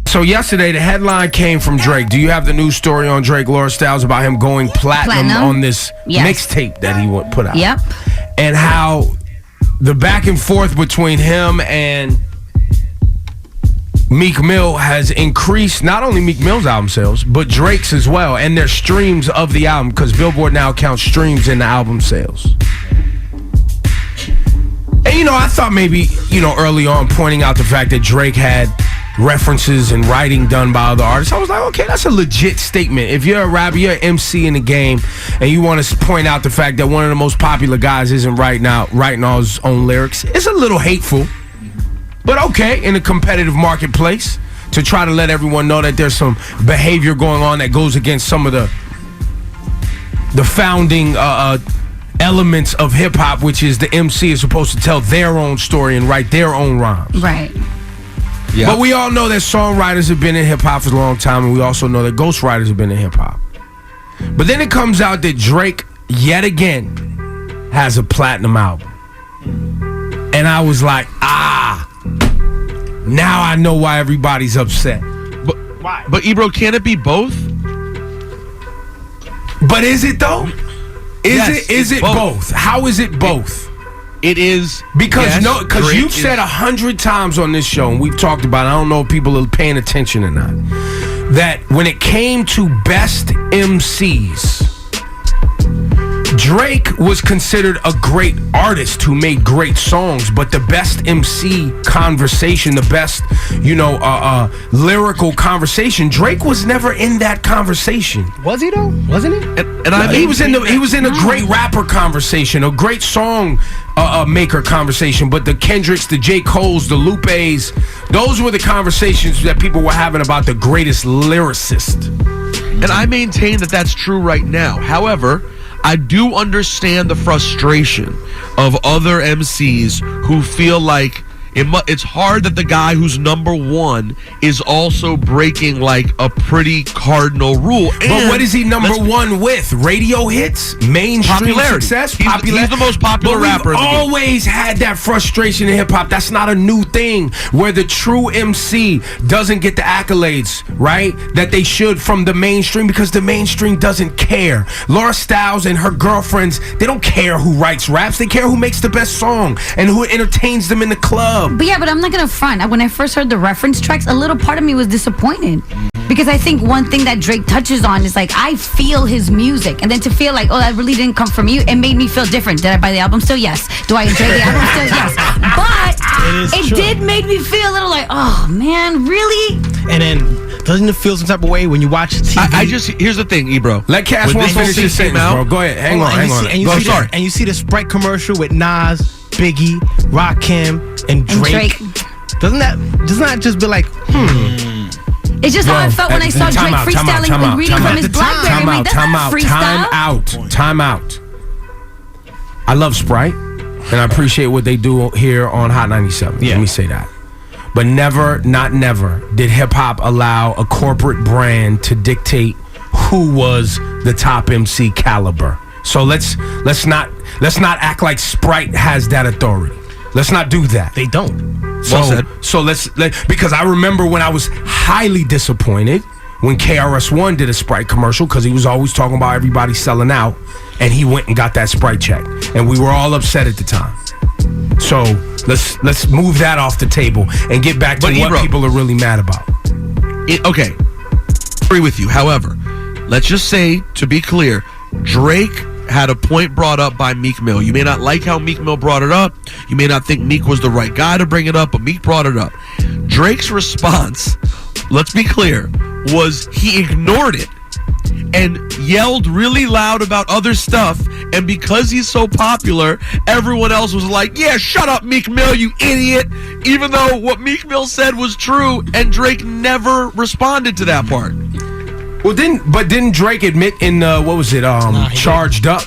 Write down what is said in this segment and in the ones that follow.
So yesterday, the headline came from Drake. Do you have the news story on Drake, Laura Styles, about him going platinum on this mixtape that he put out? Yep. And how the back and forth between him and Meek Mill has increased not only Meek Mill's album sales, but Drake's as well, and their streams of the album, because Billboard now counts streams in the album sales. And, I thought maybe, early on pointing out the fact that Drake had references and writing done by other artists, I was like, okay, that's a legit statement. If you're a rapper, you're an MC in the game, and you want to point out the fact that one of the most popular guys isn't writing all his own lyrics, it's a little hateful. But okay, in a competitive marketplace, to try to let everyone know that there's some behavior going on that goes against some of the founding elements of hip-hop, which is the MC is supposed to tell their own story and write their own rhymes. Right. Yeah. But we all know that songwriters have been in hip-hop for a long time, and we also know that ghostwriters have been in hip-hop. But then it comes out that Drake, yet again, has a platinum album. And I was like, now I know why everybody's upset. But why? But Ebro, can it be both? But is it though? Is it both? How is it both? It is because you've said 100 times on this show, and we've talked about it, I don't know if people are paying attention or not, that when it came to best MCs, Drake was considered a great artist who made great songs, but the best MC conversation, the best, lyrical conversation, Drake was never in that conversation. Was he though? Wasn't he? He was in a great rapper conversation, a great song maker conversation, but the Kendricks, the J. Coles, the Lupes, those were the conversations that people were having about the greatest lyricist. And I maintain that that's true right now. However, I do understand the frustration of other MCs who feel like it's hard that the guy who's number one is also breaking like a pretty cardinal rule. But what is he number one with? Radio hits? Mainstream success? He's the most popular rapper. We've always had that frustration in hip-hop. That's not a new thing, where the true MC doesn't get the accolades, right, that they should from the mainstream, because the mainstream doesn't care. Laura Styles and her girlfriends, they don't care who writes raps. They care who makes the best song and who entertains them in the club. But I'm not gonna front. When I first heard the reference tracks, a little part of me was disappointed. Because I think one thing that Drake touches on is like, I feel his music. And then to feel like, that really didn't come from you, it made me feel different. Did I buy the album still? Yes. Do I enjoy the album still? Yes. But it did make me feel a little like, oh man, really? And then doesn't it feel some type of way when you watch TV? Here's the thing, Ebro. Let Cash one finish his sentence, bro. Go ahead. Hang on. And you see the Sprite commercial with Nas, Biggie, Rakim, and Drake. Doesn't that just be like, It's just how I felt when I saw Drake freestyling and reading from his BlackBerry. Time out. I love Sprite, and I appreciate what they do here on Hot 97. Let me say that. But never, not never, did hip-hop allow a corporate brand to dictate who was the top MC caliber. So let's not act like Sprite has that authority. Let's not do that. They don't. So let's because I remember when I was highly disappointed when KRS-One did a Sprite commercial, because he was always talking about everybody selling out, and he went and got that Sprite check, and we were all upset at the time. So let's move that off the table and get back to what people are really mad about. Okay, agree with you. However, let's just say, to be clear, Drake had a point brought up by Meek Mill. You may not like how Meek Mill brought it up. You may not think Meek was the right guy to bring it up, but Meek brought it up. Drake's response, let's be clear, was he ignored it and yelled really loud about other stuff, and because he's so popular, everyone else was like, yeah, shut up, Meek Mill, you idiot, even though what Meek Mill said was true, and Drake never responded to that part. Well, didn't Drake admit in Charged Up?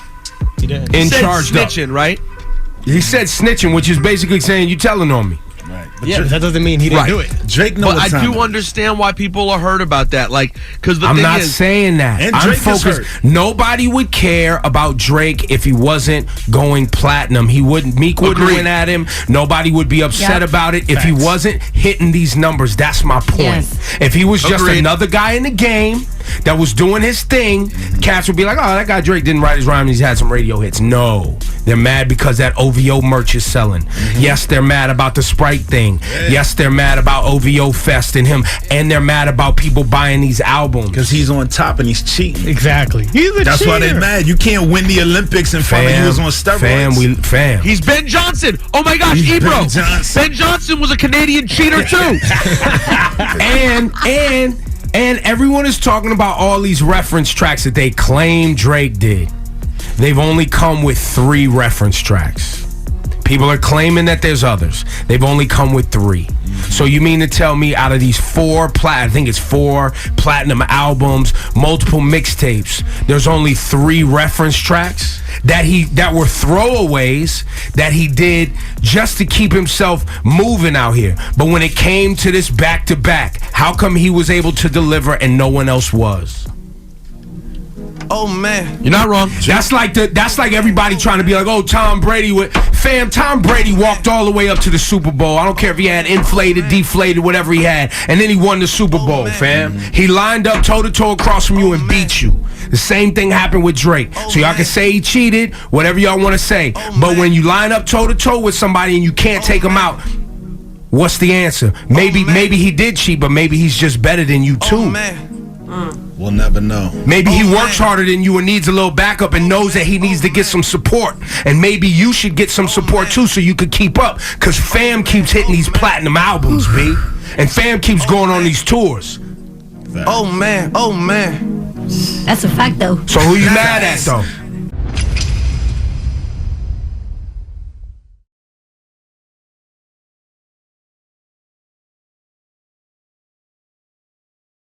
He did. In Charged Charged snitching, Up, right? He said snitching, which is basically saying you telling on me. Right. Yeah, but that doesn't mean he didn't do it. Drake knows. But I do understand why people are hurt about that. Like, because I'm not saying that. And I'm Drake is focused. hurt. Nobody would care about Drake if he wasn't going platinum. He wouldn't. Meek wouldn't Agreed. win at him. Nobody would be upset about it if he Facts. wasn't hitting these numbers. That's my point. Yes. If he was just Agreed. another guy in the game that was doing his thing, cats would be like, "Oh, that guy Drake didn't write his rhyme. He's had some radio hits." No, they're mad because that OVO merch is selling. Yes, they're mad about the Sprite thing. Yes, they're mad about OVO Fest and him, and they're mad about people buying these albums. Because he's on top and he's cheating. Exactly. He's a That's why they cheater. mad. You can't win the Olympics in front of you was on steroids. Fam. He's Ben Johnson. Oh my gosh, He's Ebro. Ben Johnson. Ben Johnson was a Canadian cheater too. and everyone is talking about all these reference tracks that they claim Drake did. They've only come with 3 reference tracks. People are claiming that there's others. They've only come with 3. So you mean to tell me out of these 4 I think it's 4 platinum albums, multiple mixtapes, there's only 3 reference tracks that were throwaways that he did just to keep himself moving out here. But when it came to this back-to-back, how come he was able to deliver and no one else was? Oh man, You're not wrong. That's like everybody trying to be like, oh, Tom Brady Tom Brady walked all the way up to the Super Bowl. I don't care if he had inflated, deflated, whatever he had, and then he won the Super Bowl, fam. He lined up toe to toe across from you and beat you. The same thing happened with Drake. So y'all can say he cheated, whatever y'all want to say, but when you line up toe to toe with somebody and you can't take him out, what's the answer? Maybe he did cheat, but maybe he's just better than you too. We'll never know. Maybe he works harder than you and needs a little backup and knows that he needs to get some support. And maybe you should get some support too so you could keep up. Because fam keeps hitting these platinum albums, B. And fam keeps going on these tours. oh man, oh man. That's a fact, though. So who you mad at, though?